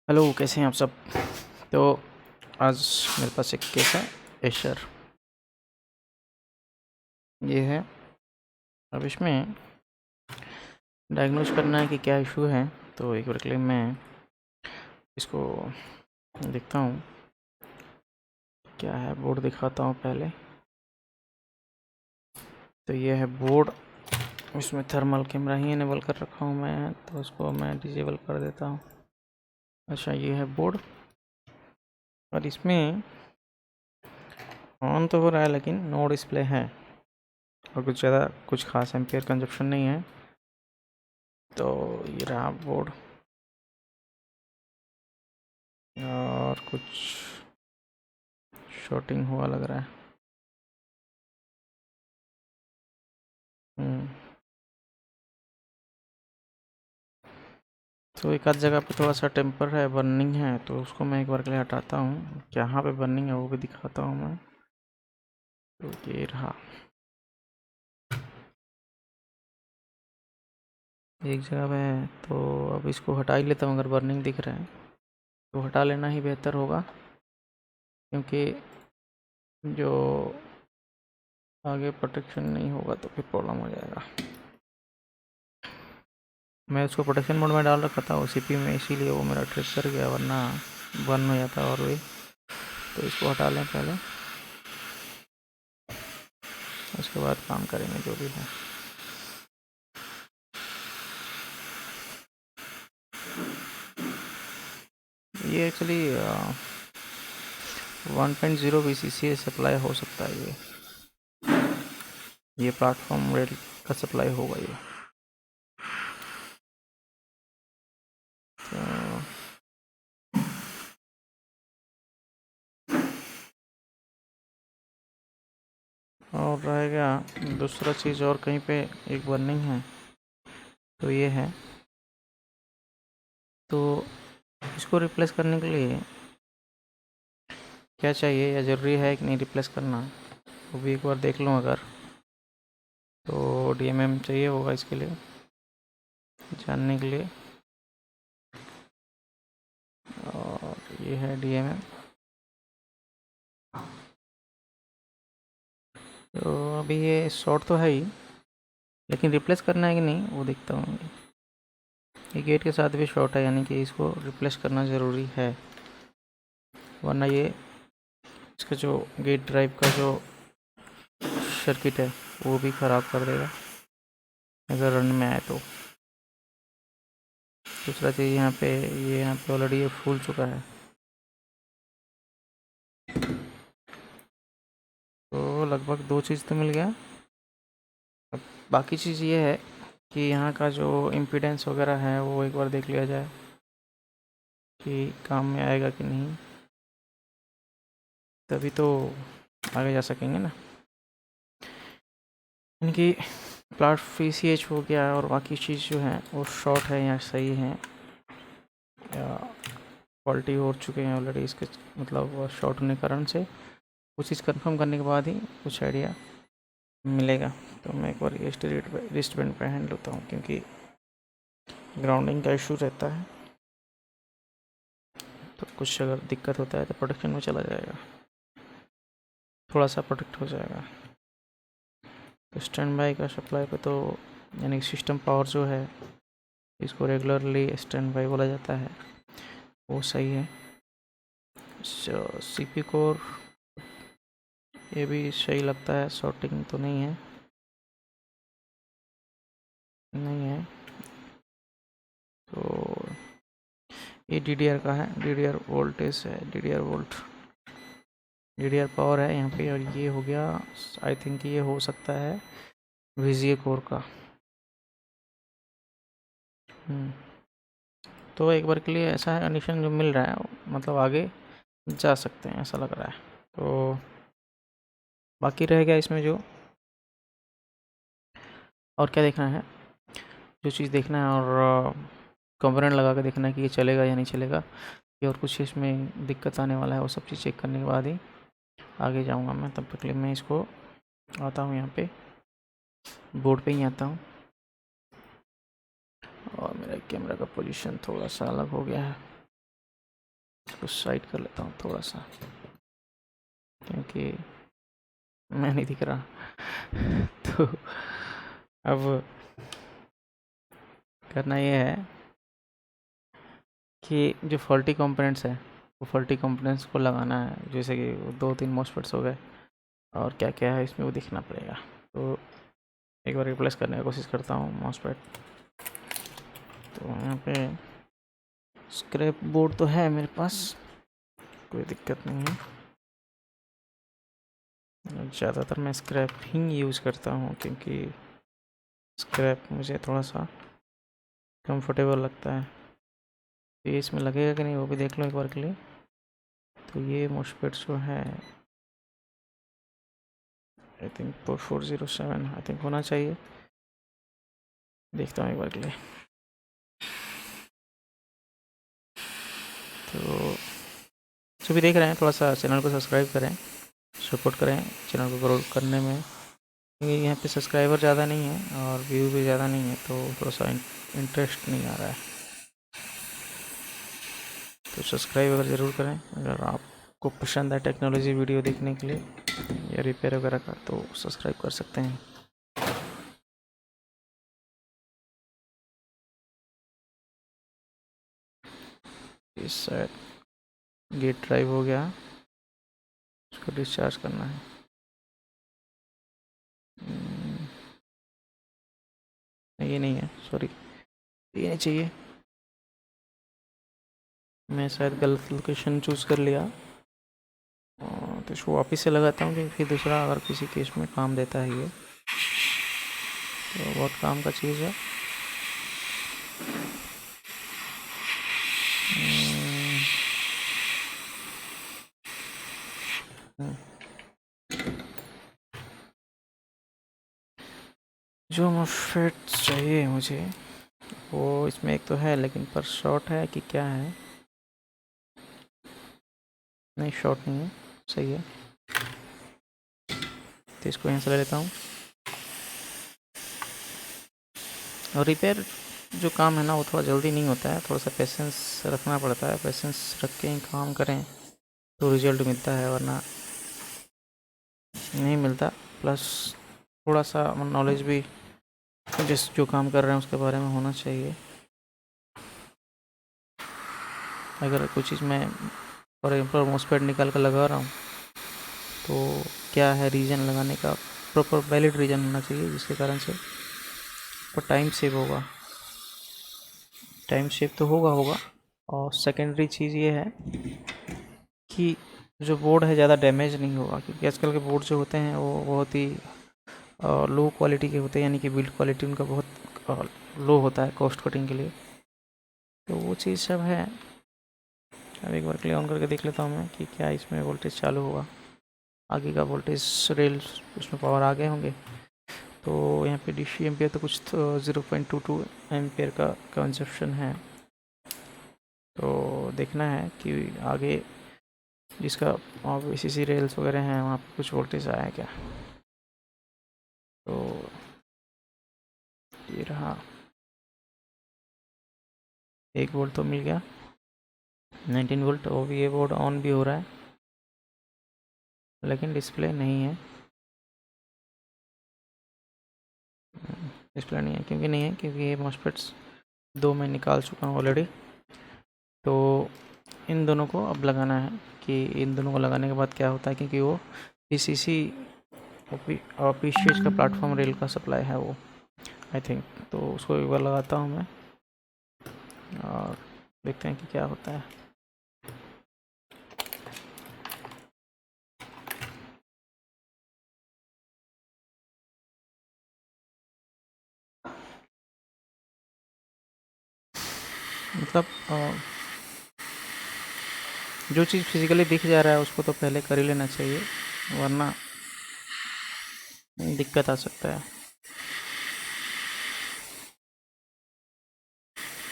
Hello, कैसे हैं आप सब। तो आज मेरे पास एक केस है एशर। ये है। अब इसमें डायग्नोज करना है कि क्या इशू है। तो एक बार के लिए मैं इसको देखता हूँ क्या है। बोर्ड दिखाता हूँ पहले। तो ये है बोर्ड। इसमें थर्मल कैमरा ही इनेबल कर रखा हूँ मैं, तो उसको मैं डिसेबल कर देता हूँ। अच्छा, ये है बोर्ड और इसमें ऑन तो हो रहा है लेकिन नो डिस्प्ले है और कुछ खास एम्पियर कंजप्शन नहीं है। तो ये रहा बोर्ड और कुछ शॉर्टिंग हुआ लग रहा है। तो एक आध जगह पे थोड़ा सा टेम्पर है, बर्निंग है, तो उसको मैं एक बार के लिए हटाता हूँ। जहाँ पे बर्निंग है वो भी दिखाता हूँ मैं। तो ये रहा एक जगह पे है, तो अब इसको हटा ही लेता हूँ। अगर बर्निंग दिख रहा है तो हटा लेना ही बेहतर होगा, क्योंकि जो आगे प्रोटेक्शन नहीं होगा तो फिर प्रॉब्लम हो जाएगा। मैं उसको प्रोटेक्शन मोड में डाल रखा था OCP में, इसीलिए वो मेरा ट्रिक कर गया, वरना बर्न हो जाता और भी। तो इसको हटा लें पहले, उसके बाद काम करेंगे जो भी है। ये एक्चुअली 1.0 VCC सप्लाई हो सकता है। ये प्लेटफॉर्म रेल का सप्लाई होगा ये। तो और रहेगा दूसरा चीज़, और कहीं पे एक बर्निंग है, तो ये है। तो इसको रिप्लेस करने के लिए क्या चाहिए या ज़रूरी है कि नहीं रिप्लेस करना, वो भी एक बार देख लूँ। अगर तो DMM चाहिए होगा इसके लिए जानने के लिए। और ये है DMM। तो अभी ये शॉर्ट तो है ही, लेकिन रिप्लेस करना है कि नहीं वो देखता हूँ। ये गेट के साथ भी शॉर्ट है, यानी कि इसको रिप्लेस करना ज़रूरी है, वरना ये इसका जो गेट ड्राइव का जो सर्किट है वो भी ख़राब कर देगा अगर रन में आए तो। दूसरा चीज़ यहाँ पे ऑलरेडी ये फूल चुका है, तो लगभग दो चीज़ तो मिल गया। अब बाकी चीज़ ये है कि यहाँ का जो इम्पीडेंस वगैरह है वो एक बार देख लिया जाए कि काम में आएगा कि नहीं, तभी तो आगे जा सकेंगे ना। यानी कि प्लाट PCH हो गया और बाकी चीज़ जो है वो शॉर्ट है या सही है या फॉल्टी हो चुके हैं ऑलरेडी, इसके मतलब शॉर्ट होने के कारण से कुछ चीज़ कंफर्म करने के बाद ही कुछ आइडिया मिलेगा। तो मैं एक बार ये रिस्ट बैंड पे हैंड लेता हूँ, क्योंकि ग्राउंडिंग का इशू रहता है, तो कुछ अगर दिक्कत होता है तो प्रोटेक्शन में चला जाएगा, थोड़ा सा प्रोटेक्ट हो जाएगा। तो स्टैंड बाई का सप्लाई पे तो यानी सिस्टम पावर जो है, इसको रेगुलरली स्टैंड बाई बोला जाता है, वो सही है। CP कोर ये भी सही लगता है, शॉर्टिंग तो नहीं है, नहीं है। तो ये DDR का है, DDR वोल्टेज है, DDR वोल्ट, DDR पावर है यहाँ पे। और ये हो गया, आई थिंक ये हो सकता है VGA कोर का। तो एक बार के लिए ऐसा है कंडीशन जो मिल रहा है, मतलब आगे जा सकते हैं ऐसा लग रहा है। तो बाकी रह गया इसमें जो और क्या देखना है, जो चीज़ देखना है और कंपोनेंट लगा के देखना है कि ये चलेगा या नहीं चलेगा, या और कुछ इसमें दिक्कत आने वाला है, वो सब चीज़ चेक करने के बाद ही आगे जाऊंगा मैं। तब तक के लिए मैं इसको आता हूँ यहाँ पे, बोर्ड पे ही आता हूँ। और मेरा कैमरा का पोजीशन थोड़ा सा अलग हो गया है। इसको साइड कर लेता हूँ थोड़ा सा, क्योंकि मैं नहीं दिख रहा। तो अब करना ये है कि जो फॉल्टी कंपोनेंट्स है वो फॉल्टी कंपोनेंट्स को लगाना है, जैसे कि 2-3 मॉस्फेट्स हो गए और क्या क्या है इसमें वो देखना पड़ेगा। तो एक बार रिप्लेस करने की कोशिश करता हूँ मॉस्फेट। तो यहाँ पे स्क्रैप बोर्ड तो है मेरे पास, कोई दिक्कत नहीं है। ज़्यादातर मैं स्क्रैप ही यूज़ करता हूँ, क्योंकि स्क्रैप मुझे थोड़ा सा कंफर्टेबल लगता है। तो ये इसमें लगेगा कि नहीं वो भी देख लो एक बार के लिए। तो ये मॉस्फेट जो है आई थिंक 407 आई थिंक होना चाहिए, देखता हूँ एक बार के लिए। तो जो भी देख रहे हैं थोड़ा सा चैनल को सब्सक्राइब करें, सपोर्ट करें चैनल को ग्रो करने में, क्योंकि यहाँ पे सब्सक्राइबर ज़्यादा नहीं है और व्यू भी ज़्यादा नहीं है, तो थोड़ा सा इंटरेस्ट नहीं आ रहा है। तो सब्सक्राइब अगर ज़रूर करें अगर आपको पसंद है टेक्नोलॉजी वीडियो देखने के लिए या रिपेयर वगैरह का, तो सब्सक्राइब कर सकते हैं। इस साइड गेट ड्राइव हो गया, उसको डिस्चार्ज करना है। ये नहीं है, सॉरी ये नहीं चाहिए, मैं शायद गलत लोकेशन चूज़ कर लिया। तो इसको वापस से लगाता हूँ, क्योंकि दूसरा अगर किसी केस में काम देता है ये, तो बहुत काम का चीज़ है। जो मॉस्फेट चाहिए मुझे वो इसमें एक तो है, लेकिन पर शॉर्ट है कि क्या है, नहीं शॉर्ट नहीं है, सही है। तो इसको यहाँ से ले लेता हूँ। और रिपेयर जो काम है ना वो थोड़ा जल्दी नहीं होता है, थोड़ा सा पेशेंस रखना पड़ता है, पेशेंस रख के ही काम करें तो रिजल्ट मिलता है, वरना नहीं मिलता। प्लस थोड़ा सा नॉलेज भी जिस जो काम कर रहे हैं उसके बारे में होना चाहिए। अगर कुछ चीज़ मैं फॉर एग्जाम्पल मॉस्फेट निकाल कर लगा रहा हूँ, तो क्या है रीज़न लगाने का, प्रॉपर वैलिड रीज़न होना चाहिए, जिसके कारण से और टाइम सेव होगा। टाइम सेव तो होगा। और सेकेंडरी चीज़ ये है कि जो बोर्ड है ज़्यादा डैमेज नहीं होगा, क्योंकि आजकल के बोर्ड जो होते हैं वो बहुत ही लो क्वालिटी के होते हैं, यानी कि बिल्ड क्वालिटी उनका बहुत लो होता है कॉस्ट कटिंग के लिए। तो वो चीज़ सब है। अब एक बार के लिए ऑन करके देख लेता हूँ मैं कि क्या इसमें वोल्टेज चालू होगा, आगे का वोल्टेज रेल उसमें पावर आ गए होंगे। तो यहाँ पे DC एम्पियर तो कुछ 0.22 एम्पियर का कंजप्शन है। तो देखना है कि आगे जिसका VCC रेल्स वगैरह हैं वहाँ पे कुछ वोल्टेज आया है क्या। तो ये रहा, 1 वोल्ट तो मिल गया, 19 वोल्ट। OVA बोर्ड ऑन भी हो रहा है, लेकिन डिस्प्ले नहीं है। डिस्प्ले नहीं है क्योंकि नहीं है क्योंकि ये मॉस्फेट्स 2 मैं निकाल चुका हूँ ऑलरेडी। तो इन दोनों को अब लगाना है कि इन दोनों को लगाने के बाद क्या होता है, क्योंकि वो PCC PCH का प्लेटफॉर्म रेल का सप्लाई है वो आई थिंक। तो उसको एक बार लगाता हूँ मैं और देखते हैं कि क्या होता है। मतलब जो चीज़ फिज़िकली दिख जा रहा है उसको तो पहले कर ही लेना चाहिए, वरना दिक्कत आ सकता है।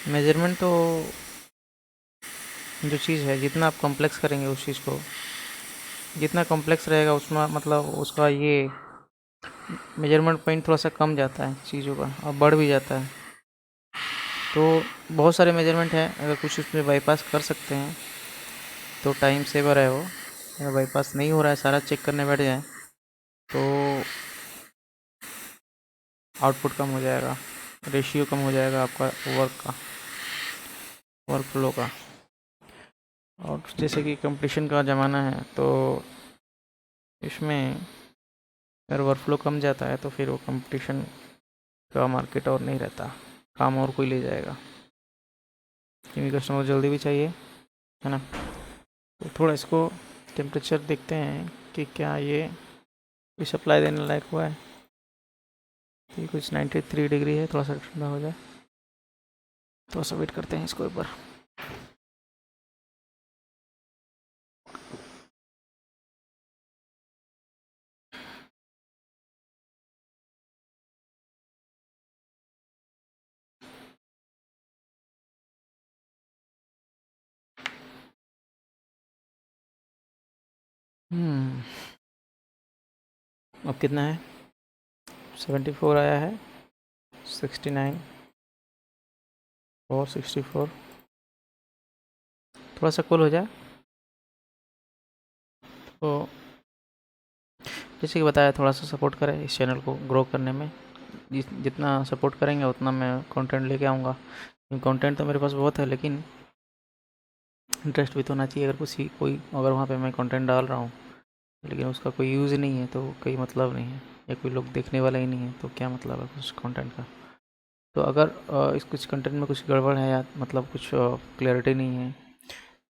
मेजरमेंट तो जो चीज़ है जितना आप कॉम्प्लेक्स करेंगे उस चीज़ को, जितना कॉम्प्लेक्स रहेगा उसमें मतलब उसका ये मेजरमेंट पॉइंट थोड़ा सा कम जाता है चीज़ों का और बढ़ भी जाता है। तो बहुत सारे मेजरमेंट हैं, अगर कुछ उसमें बाईपास कर सकते हैं तो टाइम सेवर है वो। अगर बाईपास नहीं हो रहा है, सारा चेक करने बैठ जाए तो आउटपुट कम हो जाएगा, रेशियो कम हो जाएगा आपका वर्क फ्लो का। और जैसे कि कंपटीशन का ज़माना है, तो इसमें अगर वर्क फ्लो कम जाता है तो फिर वो कंपटीशन का मार्केट और नहीं रहता, काम और कोई ले जाएगा, क्योंकि कस्टमर जल्दी भी चाहिए, है ना। तो थोड़ा इसको टेम्परेचर देखते हैं कि क्या ये कोई सप्लाई देने लायक हुआ है। ये कुछ 93 डिग्री है, थोड़ा सा ठंडा हो जाए, थोड़ा सा वेट करते हैं इसको एक बार। अब कितना है, 74 आया है, 69 और 64। थोड़ा सा कूल हो जाए। तो जैसे कि बताया, थोड़ा सा सपोर्ट करें इस चैनल को ग्रो करने में। जितना सपोर्ट करेंगे उतना मैं कंटेंट लेके आऊँगा। कंटेंट तो मेरे पास बहुत है, लेकिन इंटरेस्ट भी तो होना चाहिए। अगर अगर वहाँ पे मैं कंटेंट डाल रहा हूँ लेकिन उसका कोई यूज़ नहीं है तो कोई मतलब नहीं है, या कोई लोग देखने वाला ही नहीं है, तो क्या मतलब है उस कंटेंट का। तो अगर इस कुछ कंटेंट में कुछ गड़बड़ है, या मतलब कुछ क्लैरिटी नहीं है,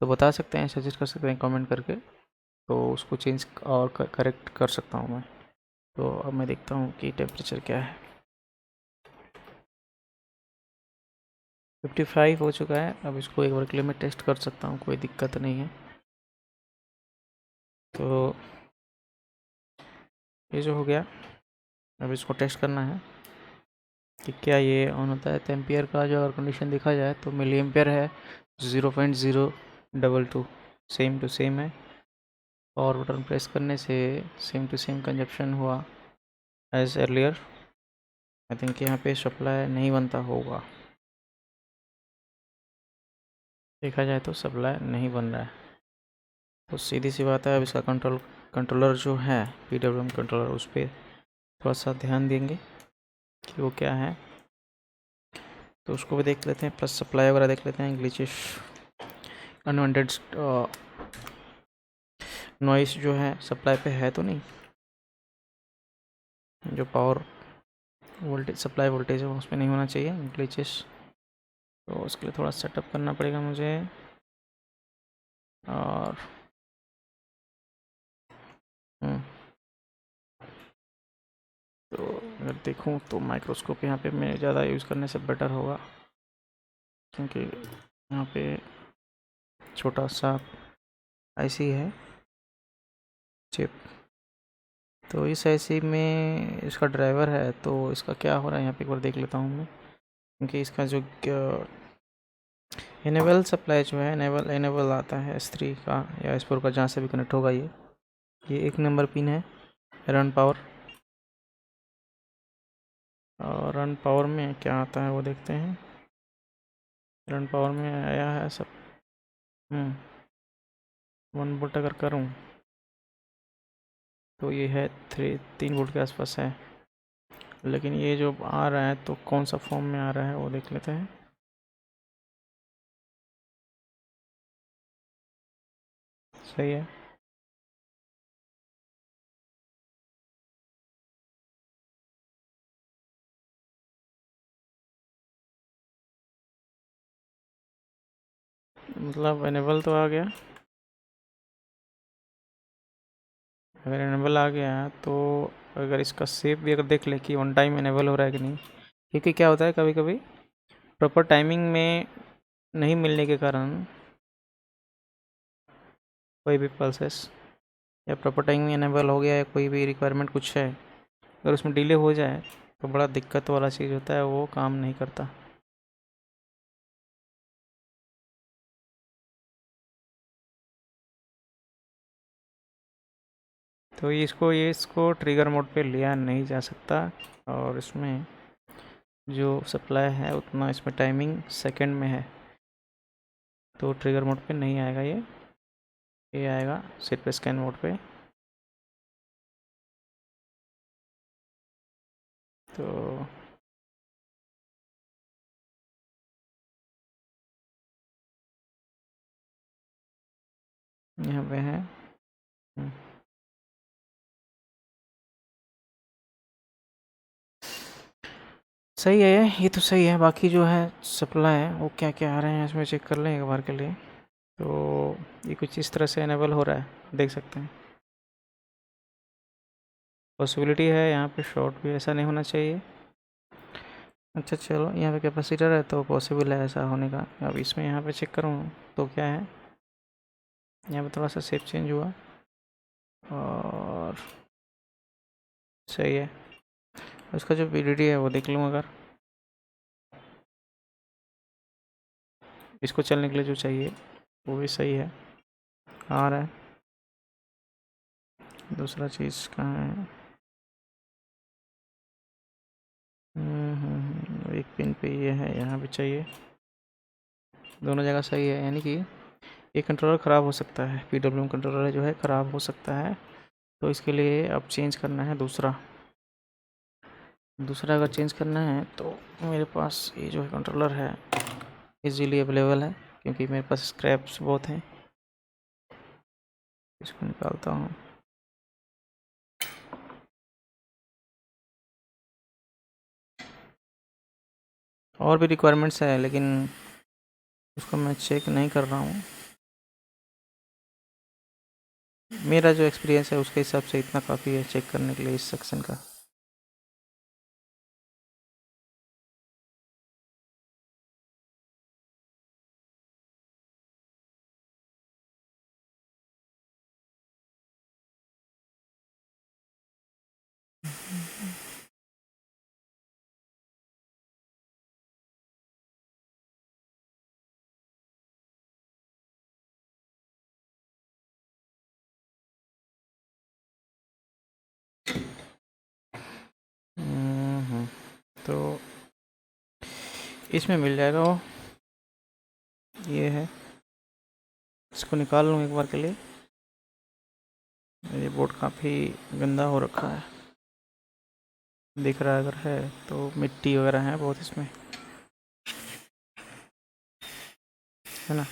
तो बता सकते हैं, सजेस्ट कर सकते हैं कमेंट करके, तो उसको चेंज और करेक्ट कर सकता हूँ मैं। तो अब मैं देखता हूँ कि टेम्परेचर क्या है। 55 हो चुका है। अब इसको एक बार के लिए मैं टेस्ट कर सकता हूँ, कोई दिक्कत नहीं है। तो ये जो हो गया, अब इसको टेस्ट करना है कि क्या ये ऑन होता है। तो एम्पियर का जो अगर कंडीशन देखा जाए तो मिली एम्पियर है 0.022, सेम टू सेम है। और बटन प्रेस करने से सेम टू सेम कंजप्शन हुआ एज अर्लियर। आई थिंक यहाँ पे सप्लाई नहीं बनता होगा, देखा जाए तो सप्लाई नहीं बन रहा है। तो सीधी सी बात है, अब इसका कंट्रोलर जो है, PWM कंट्रोलर, उस पर थोड़ा सा ध्यान देंगे कि वो क्या है। तो उसको भी देख लेते हैं, प्लस सप्लाई वगैरह देख लेते हैं। ग्लिचेस, अनवांटेड नॉइस जो है सप्लाई पे है तो नहीं, जो पावर वोल्टेज, सप्लाई वोल्टेज है उस पर नहीं होना चाहिए ग्लिचेस। तो उसके लिए थोड़ा सेटअप करना पड़ेगा मुझे। और तो अगर देखूँ तो माइक्रोस्कोप यहाँ पे मैं ज़्यादा यूज़ करने से बेटर होगा, क्योंकि यहाँ पे छोटा सा आईसी है चिप। तो इस आईसी में इसका ड्राइवर है, तो इसका क्या हो रहा है यहाँ पे एक बार देख लेता हूँ मैं। क्योंकि इसका जो इनेबल सप्लाई जो है, इनेबल आता है S3 का या S4 का, जहाँ से भी कनेक्ट होगा ये 1 नंबर पिन है रन पावर। और रन पावर में क्या आता है वो देखते हैं। रन पावर में आया है सब 1 वोल्ट अगर करूँ तो ये है 3 वोल्ट के आसपास है। लेकिन ये जो आ रहा है तो कौन सा फॉर्म में आ रहा है वो देख लेते हैं। सही है। मतलब इनेबल तो आ गया। अगर इनेबल आ गया तो अगर इसका सेव भी अगर देख ले कि ऑन टाइम इनेबल हो रहा है कि नहीं, क्योंकि क्या होता है कभी कभी प्रॉपर टाइमिंग में नहीं मिलने के कारण कोई भी पल्सेस, या प्रॉपर टाइमिंग इनेबल हो गया है, कोई भी रिक्वायरमेंट कुछ है, अगर उसमें डिले हो जाए तो बड़ा दिक्कत वाला चीज़ होता है, वो काम नहीं करता। तो इसको ट्रिगर मोड पे लिया नहीं जा सकता। और इसमें जो सप्लाई है उतना इसमें टाइमिंग सेकंड में है, तो ट्रिगर मोड पे नहीं आएगा ये। ये आएगा सिर्फ स्कैन मोड पे। तो यहाँ पे है। सही है, ये तो सही है। बाकी जो है सप्लाई है वो क्या क्या आ रहे हैं इसमें चेक कर लें एक बार के लिए। तो ये कुछ इस तरह से एनेबल हो रहा है, देख सकते हैं। पॉसिबिलिटी है यहाँ पे शॉर्ट भी, ऐसा नहीं होना चाहिए। अच्छा चलो, यहाँ पे कैपेसिटर है तो पॉसिबल है ऐसा होने का। अब इसमें यहाँ पे चेक करूँ तो क्या है, यहाँ पे थोड़ा सा शेप चेंज हुआ और सही है। उसका जो VDD है वो देख लूँ अगर, इसको चलने के लिए जो चाहिए वो भी सही है, आ रहा है। दूसरा चीज़ कहाँ है? एक पिन पे ये है, यहाँ भी चाहिए। दोनों जगह सही है, यानी कि ये कंट्रोलर ख़राब हो सकता है। PWM कंट्रोलर जो है ख़राब हो सकता है, तो इसके लिए अब चेंज करना है दूसरा। अगर चेंज करना है तो मेरे पास ये जो कंट्रोलर है इजीली अवेलेबल है, क्योंकि मेरे पास स्क्रैप्स बहुत हैं। इसको निकालता हूँ। और भी रिक्वायरमेंट्स है लेकिन उसको मैं चेक नहीं कर रहा हूँ। मेरा जो एक्सपीरियंस है उसके हिसाब से इतना काफ़ी है चेक करने के लिए इस सेक्शन का। तो इसमें मिल जाएगा वो, ये है। इसको निकाल लूँ एक बार के लिए। ये बोर्ड काफ़ी गंदा हो रखा है, दिख रहा है अगर है तो, मिट्टी वगैरह है बहुत इसमें, है ना।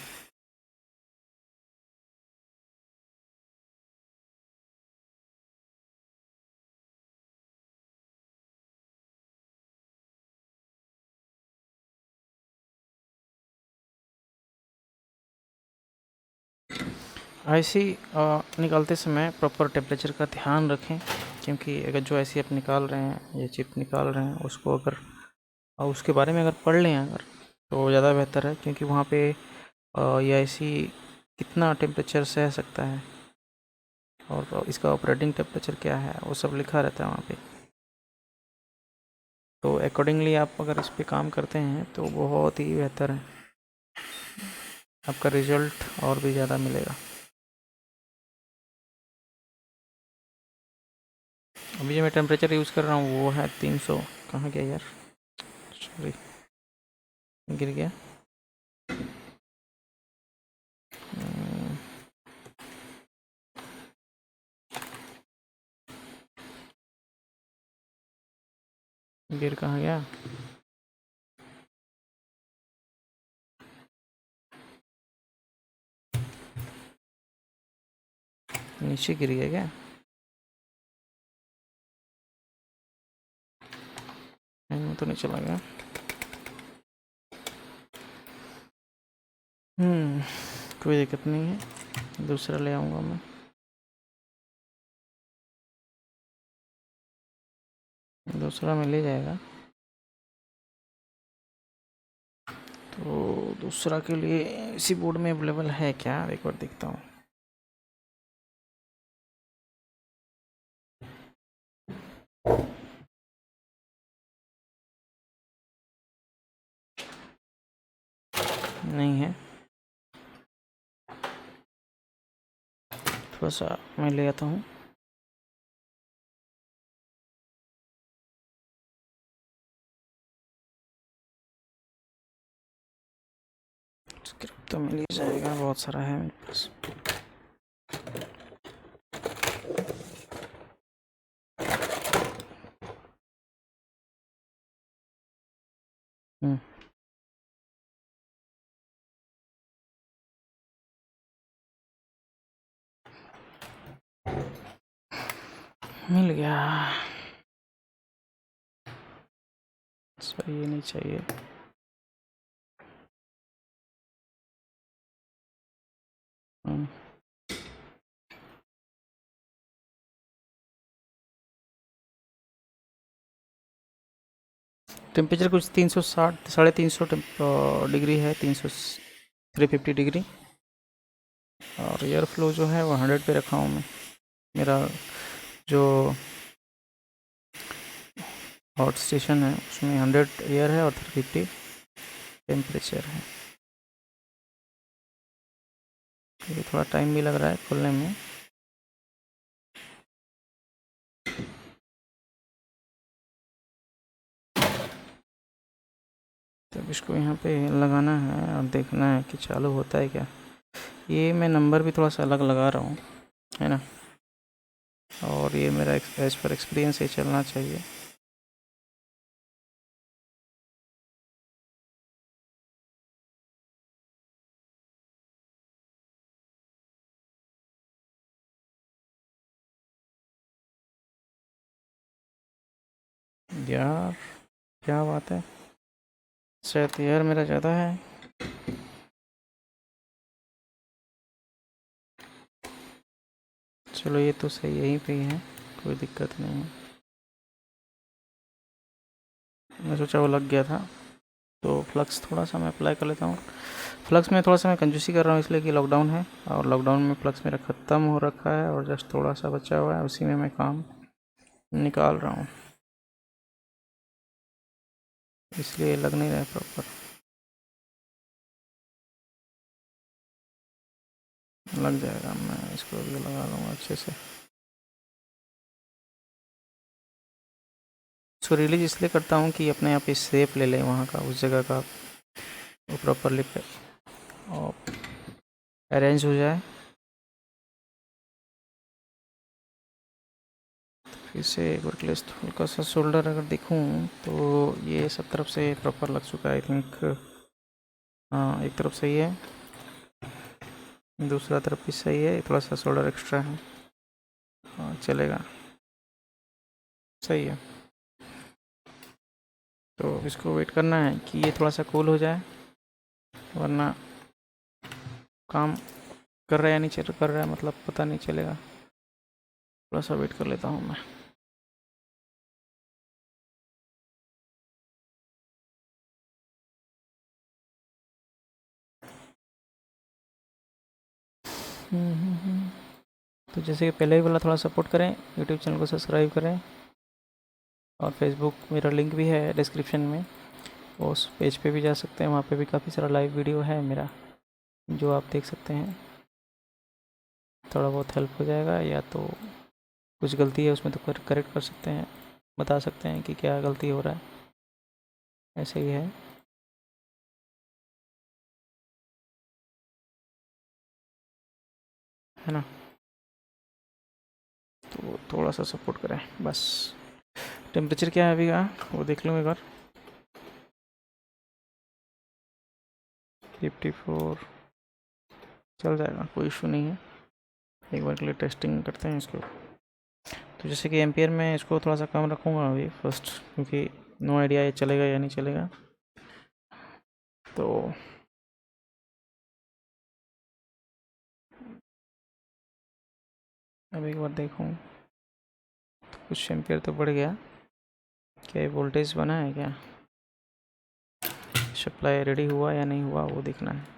आईसी निकालते समय प्रॉपर टेम्परेचर का ध्यान रखें, क्योंकि अगर जो आईसी आप निकाल रहे हैं या चिप निकाल रहे हैं उसको अगर उसके बारे में अगर पढ़ लें अगर, तो ज़्यादा बेहतर है। क्योंकि वहाँ पे ये आईसी कितना टेम्परेचर सह सकता है और इसका ऑपरेटिंग टेम्परेचर क्या है वो सब लिखा रहता है वहाँ पे। तो अकॉर्डिंगली आप अगर इस पे काम करते हैं तो बहुत ही बेहतर है, आपका रिज़ल्ट और भी ज़्यादा मिलेगा। अभी जो मैं टेम्परेचर यूज़ कर रहा हूँ वो है 300। कहाँ गया यार, सॉरी, गिर गया। गिर कहाँ गया? नीचे गिर गया क्या? में तो नहीं चला गया। कोई दिक्कत नहीं है, दूसरा ले आऊँगा मैं। दूसरा मिल ही जाएगा। तो दूसरा के लिए इसी बोर्ड में अवेलेबल है क्या, एक बार देखता हूँ। नहीं है, थोड़ा सा मैं ले आता हूँ। स्क्रिप्ट तो मिल ही जाएगा, बहुत सारा है मेरे पास। मिल गया। सही नहीं चाहिए। टेम्परेचर कुछ 360 350 डिग्री है, 350 डिग्री। और एयर फ्लो जो है वो 100 पे रखा हूँ मैं। मेरा जो हॉट स्टेशन है उसमें 100 एयर है और 350 टेम्परेचर है। ये थोड़ा टाइम भी लग रहा है खुलने में। तब इसको यहाँ पे लगाना है और देखना है कि चालू होता है क्या। ये मैं नंबर भी थोड़ा सा अलग लगा रहा हूँ, है ना। और ये मेरा एज पर एक्सपीरियंस ये चलना चाहिए। यार क्या बात है, शायद यार मेरा ज़्यादा है। चलो ये तो सही यहीं पे ही है, कोई दिक्कत नहीं है। मैं सोचा वो लग गया था, तो फ्लक्स थोड़ा सा मैं अप्लाई कर लेता हूँ। फ्लक्स में थोड़ा सा मैं कंजूसी कर रहा हूँ इसलिए कि लॉकडाउन है, और लॉकडाउन में फ्लक्स मेरा ख़त्म हो रखा है और जस्ट थोड़ा सा बचा हुआ है, उसी में मैं काम निकाल रहा हूँ, इसलिए लग नहीं रहा है प्रॉपर। लग जाएगा, मैं इसको अभी लगा लूँगा अच्छे से। इसको रिलीज इसलिए करता हूँ कि अपने आप ही शेप ले लें वहाँ का, उस जगह का, वो प्रॉपरली और अरेंज हो जाए। फिर से एक बार क्लेस हल्का सा शोल्डर अगर देखूँ तो ये सब तरफ से प्रॉपर लग चुका है आई थिंक। हाँ एक तरफ सही है, दूसरा तरफ भी सही है, थोड़ा सा शोल्डर एक्स्ट्रा है। हाँ चलेगा, सही है। तो इसको वेट करना है कि ये थोड़ा सा कूल हो जाए, वरना काम कर रहा है या नहीं चल कर रहा है मतलब पता नहीं चलेगा। थोड़ा सा वेट कर लेता हूँ मैं। तो जैसे कि पहले ही बोला, थोड़ा सपोर्ट करें, यूट्यूब चैनल को सब्सक्राइब करें, और फेसबुक मेरा लिंक भी है डिस्क्रिप्शन में, उस पेज पे भी जा सकते हैं, वहाँ पे भी काफ़ी सारा लाइव वीडियो है मेरा जो आप देख सकते हैं। थोड़ा बहुत हेल्प हो जाएगा, या तो कुछ गलती है उसमें तो करेक्ट कर सकते हैं, बता सकते हैं कि क्या गलती हो रहा है, ऐसे ही है ना। तो थोड़ा सा सपोर्ट करें बस। टेम्परेचर क्या है अभी का वो देख लूँ एक बार। 54 चल जाएगा, कोई इशू नहीं है। एक बार के लिए टेस्टिंग करते हैं इसको। तो जैसे कि एम्पियर में इसको थोड़ा सा कम रखूँगा अभी फर्स्ट, क्योंकि नो आइडिया ये चलेगा या नहीं चलेगा। तो अब एक बार देखूँ, तो कुछ एम्पियर तो बढ़ गया। क्या ये वोल्टेज बना है क्या, सप्लाई रेडी हुआ या नहीं हुआ वो देखना है।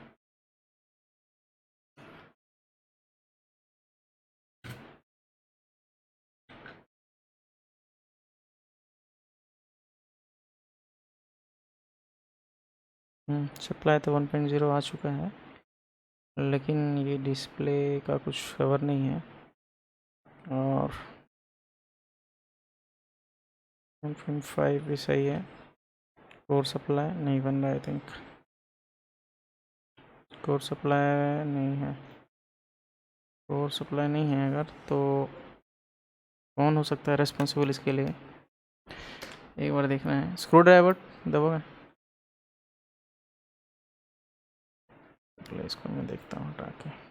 सप्लाई तो 1.0 आ चुका है, लेकिन ये डिस्प्ले का कुछ खबर नहीं है। और 1.5 भी सही है। कोर सप्लाई नहीं बन रहा आई थिंक, कोर सप्लाई नहीं है। कोर सप्लाई नहीं है अगर, तो कौन हो सकता है रेस्पॉन्सिबल इसके लिए, एक बार देखना है। स्क्रू ड्राइवर दबोगे, पहले इसको मैं देखता हूँ हटा के।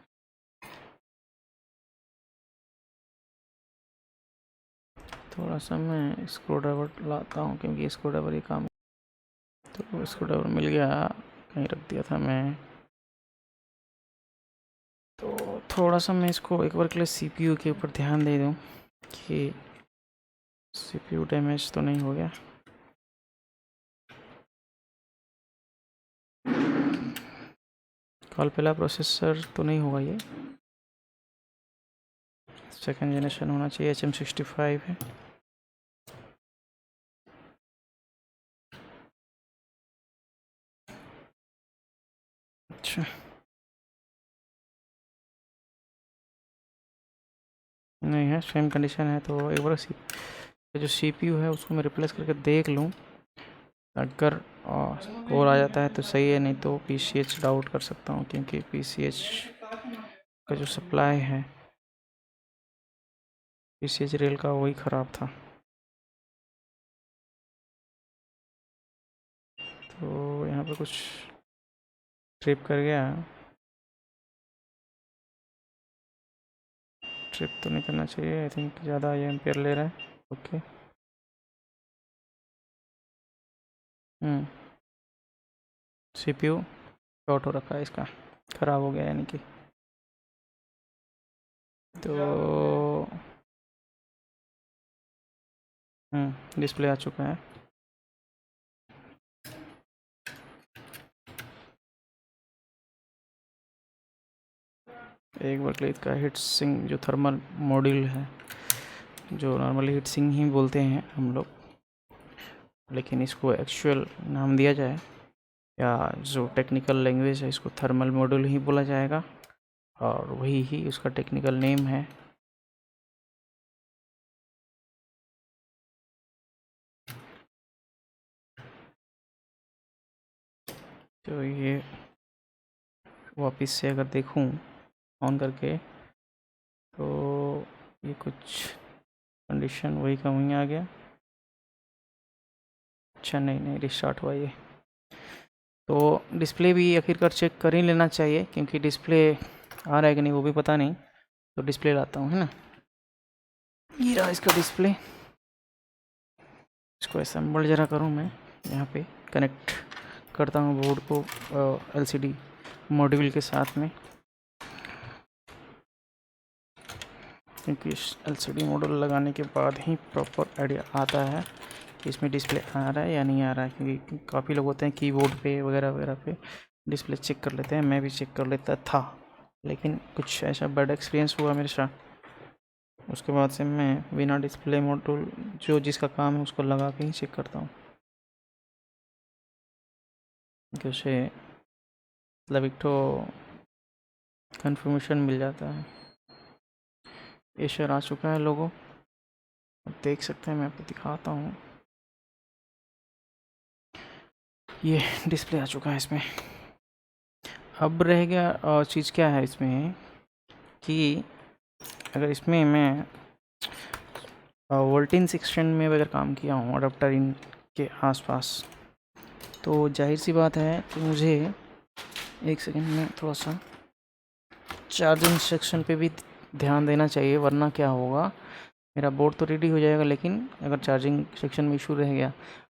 थोड़ा सा मैं स्क्रू ड्राइवर लाता हूँ क्योंकि स्क्रू ड्राइवर ही काम। तो स्क्रू ड्राइवर मिल गया, कहीं रख दिया था मैं। तो थोड़ा सा मैं इसको एक बार के लिए सीपीयू के ऊपर ध्यान दे दूँ कि सीपीयू डैमेज तो नहीं हो गया। कल पहला प्रोसेसर तो नहीं होगा, ये सेकेंड जनरेशन होना चाहिए। HM65 है। अच्छा, नहीं है, सेम कंडीशन है। तो एक बार जो सीपीयू है उसको मैं रिप्लेस करके देख लूँ। अगर और आ जाता है तो सही है, नहीं तो पीसीएच डाउट कर सकता हूँ क्योंकि पीसीएच का जो सप्लाई है, पीसीएच रेल का, वही ख़राब था। तो यहाँ पे कुछ ट्रिप कर गया। ट्रिप तो नहीं करना चाहिए, आई थिंक ज़्यादा ये एम्पेयर ले रहा है। ओके। सीपीयू शॉर्ट हो रखा है इसका, ख़राब हो गया यानी कि। तो डिस्प्ले आ चुका है। एक बार क्लिक का हीट सिंक जो थर्मल मॉड्यूल है, जो नॉर्मली हीट सिंक ही बोलते हैं हम लोग, लेकिन इसको एक्चुअल नाम दिया जाए या जो टेक्निकल लैंग्वेज है इसको थर्मल मॉड्यूल ही बोला जाएगा, और वही ही उसका टेक्निकल नेम है। तो ये वापस से अगर देखूं ऑन करके तो ये कुछ कंडीशन वही का वहीं आ गया। अच्छा, नहीं रिस्टार्ट हुआ ये। तो डिस्प्ले भी आखिरकार चेक कर ही लेना चाहिए क्योंकि डिस्प्ले आ रहा है कि नहीं वो भी पता नहीं। तो डिस्प्ले लाता हूँ, है ना। ये रहा इसका डिस्प्ले। इसको असेंबल जरा करूँ मैं। यहाँ पे कनेक्ट करता हूँ बोर्ड को एलसीडी मॉड्यूल के साथ में, क्योंकि एलसीडी मॉड्यूल लगाने के बाद ही प्रॉपर आइडिया आता है कि इसमें डिस्प्ले आ रहा है या नहीं आ रहा है। क्योंकि काफ़ी लोग होते हैं कीबोर्ड पे वगैरह वगैरह पे डिस्प्ले चेक कर लेते हैं, मैं भी चेक कर लेता था, लेकिन कुछ ऐसा बैड एक्सपीरियंस हुआ मेरे साथ। उसके बाद से मैं बिना डिस्प्ले मॉड्यूल जो जिसका काम है उसको लगा के ही चेक करता हूँ, कि उसे मतलब एक तो कन्फर्मेशन मिल जाता है। ये शेयर आ चुका है लोगो, अब देख सकते हैं, मैं आपको दिखाता हूँ। ये डिस्प्ले आ चुका है इसमें। अब रह गया चीज़ क्या है इसमें कि अगर इसमें मैं वोल्टेज सेक्शन में अगर काम किया हूँ अडाप्टर इन के आसपास, तो जाहिर सी बात है कि मुझे एक सेकंड में थोड़ा सा चार्जिंग सेक्शन पे भी ध्यान देना चाहिए, वरना क्या होगा, मेरा बोर्ड तो रेडी हो जाएगा लेकिन अगर चार्जिंग सेक्शन में इशू रह गया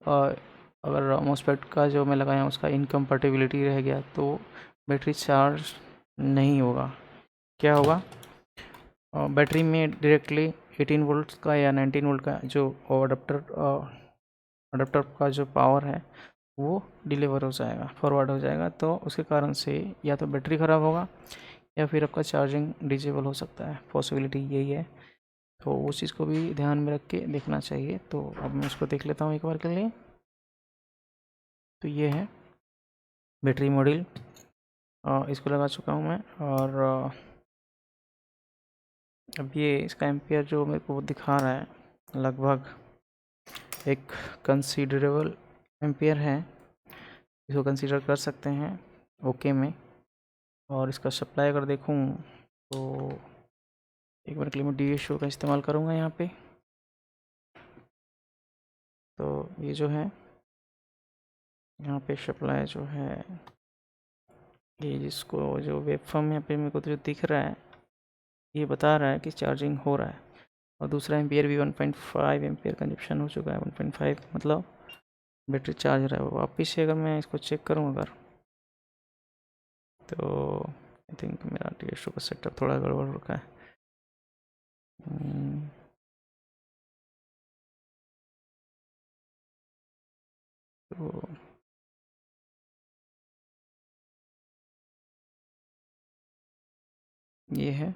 और अगर मॉसफेट का जो मैं लगाया उसका इनकम्पैटिबिलिटी रह गया तो बैटरी चार्ज नहीं होगा। क्या होगा, बैटरी में डायरेक्टली 18 वोल्ट का या 19 वोल्ट का जो अडाप्टर का जो पावर है वो डिलीवर हो जाएगा, फॉरवर्ड हो जाएगा। तो उसके कारण से या तो बैटरी ख़राब होगा या फिर आपका चार्जिंग डिजेबल हो सकता है, पॉसिबिलिटी यही है। तो उस चीज़ को भी ध्यान में रख के देखना चाहिए। तो अब मैं इसको देख लेता हूँ एक बार के लिए। तो ये है बैटरी मॉड्यूल, इसको लगा चुका हूँ मैं, और अब ये इसका एम्पियर जो मेरे को दिखा रहा है लगभग एक कंसीडरेबल एम्पियर है, इसको कंसीडर कर सकते हैं ओके में। और इसका सप्लाई अगर देखूँ तो एक बार के लिए मैं DSO का इस्तेमाल करूँगा यहाँ पे। तो ये जो है यहाँ पे सप्लाई जो है, ये जिसको जो वेबफॉर्म यहाँ पे मेरे को जो दिख रहा है ये बता रहा है कि चार्जिंग हो रहा है, और दूसरा एम्पियर भी 1.5 एम्पियर कंजप्शन हो चुका है। 1.5 मतलब बैटरी चार्ज रहा है। वापिस से अगर मैं इसको चेक करूँ अगर, तो आई थिंक मेरा DSO का सेटअप थोड़ा गड़बड़ हो रखा है। तो ये है,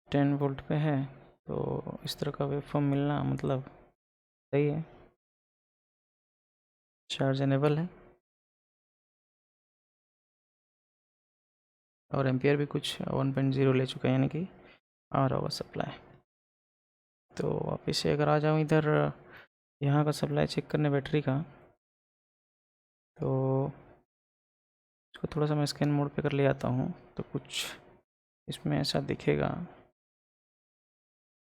टेन वोल्ट पे है, तो इस तरह का वेवफॉर्म मिलना मतलब सही है, चार्ज एनेबल है और एम्पियर भी कुछ 1.0 ले चुका है, यानी कि आ रहा होगा सप्लाई। तो वापस से अगर आ जाऊँ इधर यहाँ का सप्लाई चेक करने बैटरी का, तो इसको थोड़ा सा मैं स्कैन मोड पे कर ले आता हूँ, तो कुछ इसमें ऐसा दिखेगा।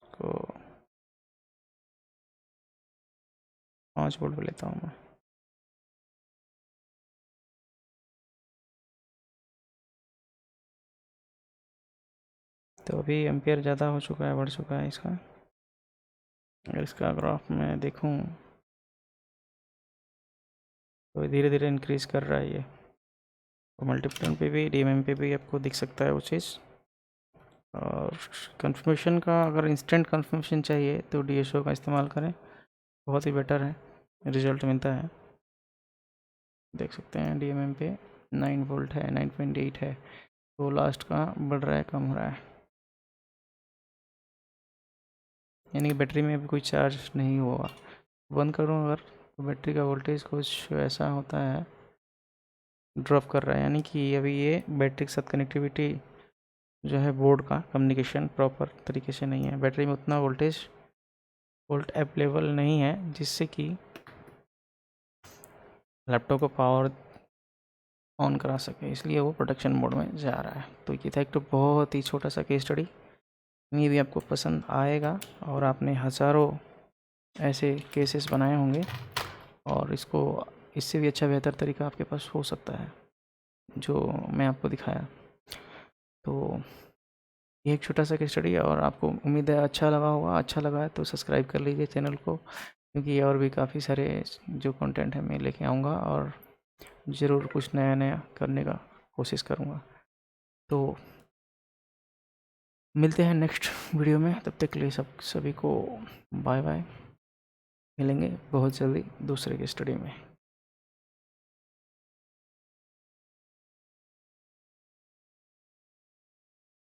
तो 5 वोल्ट पे लेता हूँ मैं। तो अभी एम्पियर ज़्यादा हो चुका है, बढ़ चुका है इसका। अगर इसका ग्राफ मैं देखूँ तो धीरे धीरे इंक्रीज़ कर रहा है ये। और मल्टीप्लन पे भी, DMM पे भी आपको दिख सकता है वो चीज़। और कंफर्मेशन का, अगर इंस्टेंट कंफर्मेशन चाहिए तो DSO का इस्तेमाल करें, बहुत ही बेटर है, रिजल्ट मिलता है। देख सकते हैं DMM पे 9 वोल्ट है, 9.8 है, तो लास्ट का बढ़ रहा है, कम हो रहा है, यानी कि बैटरी में अभी कोई चार्ज नहीं हुआ। बंद करूँ अगर, तो बैटरी का वोल्टेज कुछ ऐसा होता है, ड्रॉप कर रहा है, यानी कि अभी ये बैटरी के साथ कनेक्टिविटी जो है, बोर्ड का कम्युनिकेशन प्रॉपर तरीके से नहीं है। बैटरी में उतना वोल्ट अवेलेबल नहीं है जिससे कि लैपटॉप को पावर ऑन करा सके, इसलिए वो प्रोडक्शन मोड में जा रहा है। तो ये था एक तो बहुत ही छोटा सा केस स्टडी, ये भी आपको पसंद आएगा और आपने हज़ारों ऐसे केसेस बनाए होंगे, और इसको इससे भी अच्छा बेहतर तरीका आपके पास हो सकता है जो मैं आपको दिखाया। तो ये एक छोटा सा केस स्टडी है, और आपको उम्मीद है अच्छा लगा होगा। अच्छा लगा है तो सब्सक्राइब कर लीजिए चैनल को, क्योंकि और भी काफ़ी सारे जो कंटेंट है मैं लेके आऊँगा, और ज़रूर कुछ नया नया करने का कोशिश करूँगा। तो मिलते हैं नेक्स्ट वीडियो में, तब तक के लिए सभी को बाय बाय। मिलेंगे बहुत जल्दी दूसरे के स्टडी में।